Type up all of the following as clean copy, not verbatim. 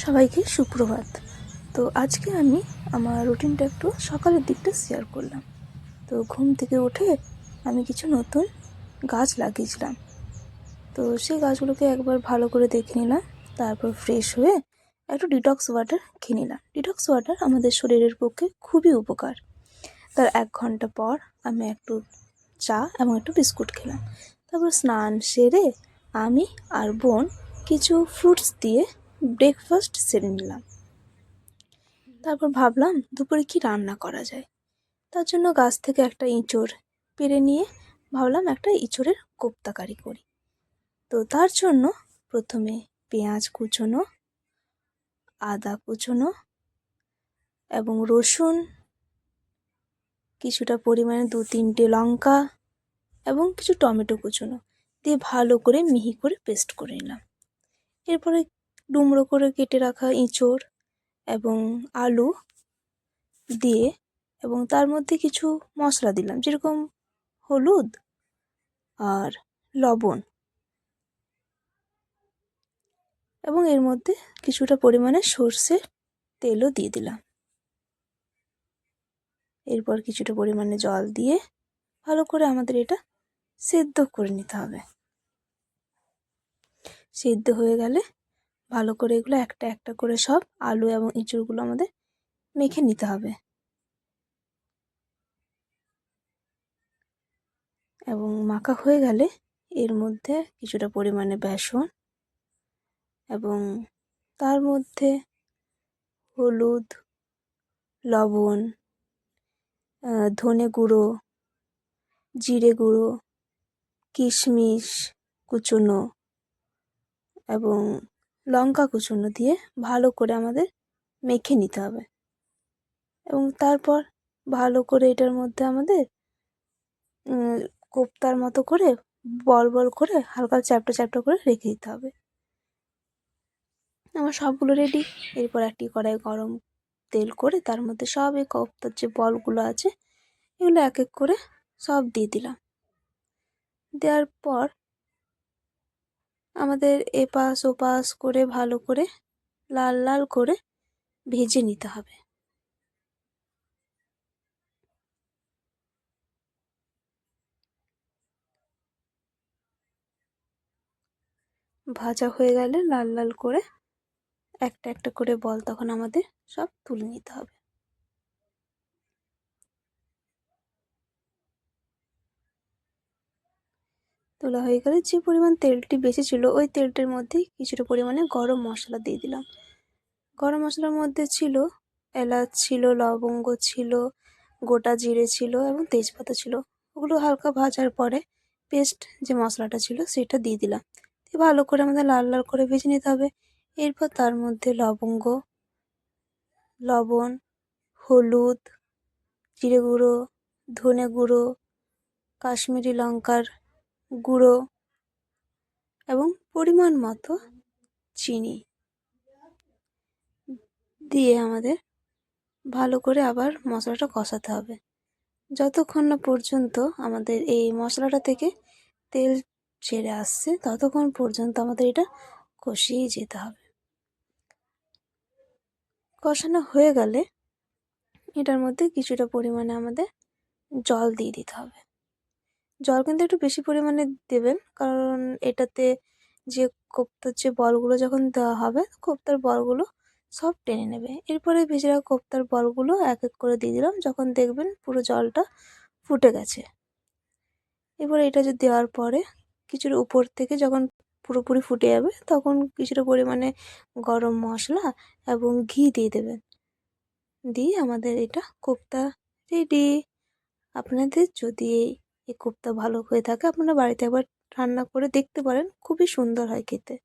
সবাইকে সুপ্রভাত। তো আজকে আমি আমার রুটিনটা একটু সকালের দিকটা শেয়ার করলাম। তো ঘুম থেকে উঠে আমি কিছু নতুন গাছ লাগিয়েছিলাম। তো সেই গাছগুলোকে একবার ভালো করে দেখে নিলাম, তারপর ফ্রেশ হয়ে একটু ডিটক্স ওয়াটার খেয়ে নিলাম। ডিটক্স ওয়াটার আমাদের শরীরের পক্ষে খুবই উপকার। তার 1 ঘন্টা পর আমি একটু চা এবং একটু বিস্কুট খেলাম। তারপর স্নান সেরে আমি আর বোন কিছু ফ্রুটস দিয়ে ব্রেকফাস্ট সেরে নিলাম। তারপর ভাবলাম দুপুরে কি রান্না করা যায়। তার জন্য গাছ থেকে একটা ইঁচড় পেড়ে নিয়ে ভাবলাম একটা ইঁচড়ের কোপ্তাকারি করি। তো তার জন্য প্রথমে পেঁয়াজ কুচোনো, আদা কুচোনো এবং রসুন, কিছুটা পরিমাণে 2-3টে লঙ্কা এবং কিছু টমেটো কুচোনো দিয়ে ভালো করে মিহি করে পেস্ট করে নিলাম। এরপরে ডুমরো করে কেটে রাখা ইঁচড় এবং আলু দিয়ে এবং তার মধ্যে কিছু মশলা দিলাম, যেরকম হলুদ আর লবণ, এবং এর মধ্যে কিছুটা পরিমাণে সর্ষের তেলও দিয়ে দিলাম। এরপর কিছুটা পরিমাণে জল দিয়ে ভালো করে আমাদের এটা সেদ্ধ করে নিতে হবে। সেদ্ধ হয়ে গেলে ভালো করে এগুলো একটা একটা করে সব আলু এবং ইঁচড়গুলো আমাদের মেখে নিতে হবে। এবং মাখা হয়ে গেলে এর মধ্যে কিছুটা পরিমাণে বেসন এবং তার মধ্যে হলুদ, লবণ, ধনে গুঁড়ো, জিরে গুঁড়ো, কিশমিশ কুচোনো এবং লঙ্কা কুচোনো দিয়ে ভালো করে আমাদের মেখে নিতে হবে। এবং তারপর ভালো করে এটার মধ্যে আমাদের কোপ্তার মতো করে বল বল করে হালকা চ্যাপটা চ্যাপটা করে রেখে দিতে হবে। আমার সবগুলো রেডি। এরপর একটি কড়াই গরম তেল করে তার মধ্যে সব এই কোপ্তার যে বলগুলো আছে এগুলো এক এক করে সব দিয়ে দিলাম। দেওয়ার পর আমাদের এপাশ ওপাশ করে ভালো করে লাল লাল করে ভেজে নিতে হবে। ভাজা হয়ে গেলে লাল লাল করে একটা একটা করে বল তখন আমাদের সব তুলে নিতে হবে। তোলা হয়ে গেলে যে পরিমাণ তেলটি বেশি ছিল ওই তেলটির মধ্যেই কিছুটা পরিমাণে গরম মশলা দিয়ে দিলাম। গরম মশলার মধ্যে ছিল এলাচ ছিল, লবঙ্গ ছিল, গোটা জিরে ছিল এবং তেজপাতা ছিল। ওগুলো হালকা ভাজার পরে পেস্ট যে মশলাটা ছিল সেটা দিয়ে দিলাম। দিয়ে ভালো করে আমাদের লাল লাল করে ভেজে নিতে হবে। এরপর তার মধ্যে লবঙ্গ, লবণ, হলুদ, জিরে গুঁড়ো, ধনে গুঁড়ো, কাশ্মীরি লঙ্কার গুঁড়ো এবং পরিমাণ মতো চিনি দিয়ে আমাদের ভালো করে আবার মশলাটা কষাতে হবে যতক্ষণ না পর্যন্ত আমাদের এই মশলাটা থেকে তেল ছেড়ে আসছে, ততক্ষণ পর্যন্ত আমাদের এটা কষিয়েই যেতে হবে। কষানো হয়ে গেলে এটার মধ্যে কিছুটা পরিমাণে আমাদের জল দিয়ে দিতে হবে। জল কিন্তু একটু বেশি পরিমাণে দেবেন, কারণ এটাতে যে কোপ্তার যে বলগুলো যখন দেওয়া হবে কোপ্তার বলগুলো সব টেনে নেবে। এরপরে ভেজে রাখা কোপ্তার বলগুলো এক এক করে দিয়ে দিলাম যখন দেখবেন পুরো জলটা ফুটে গেছে। এবারে এটা যে দেওয়ার পরে কিছুটা উপর থেকে যখন পুরোপুরি ফুটে যাবে তখন কিছুটা পরিমাণে গরম মশলা এবং ঘি দিয়ে দেবেন। দিয়ে আমাদের এটা কোপ্তা রেডি। আপনাদের যদি এই কোপ্তা ভালো হয়ে থাকে আপনারা বাড়িতে একবার রান্না করে দেখতে পারেন, খুবই সুন্দর হয় খেতে।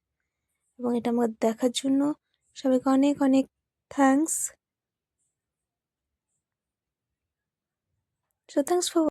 এবং এটা আমার দেখার জন্য সবাইকে অনেক অনেক থ্যাঙ্কস। So thanks for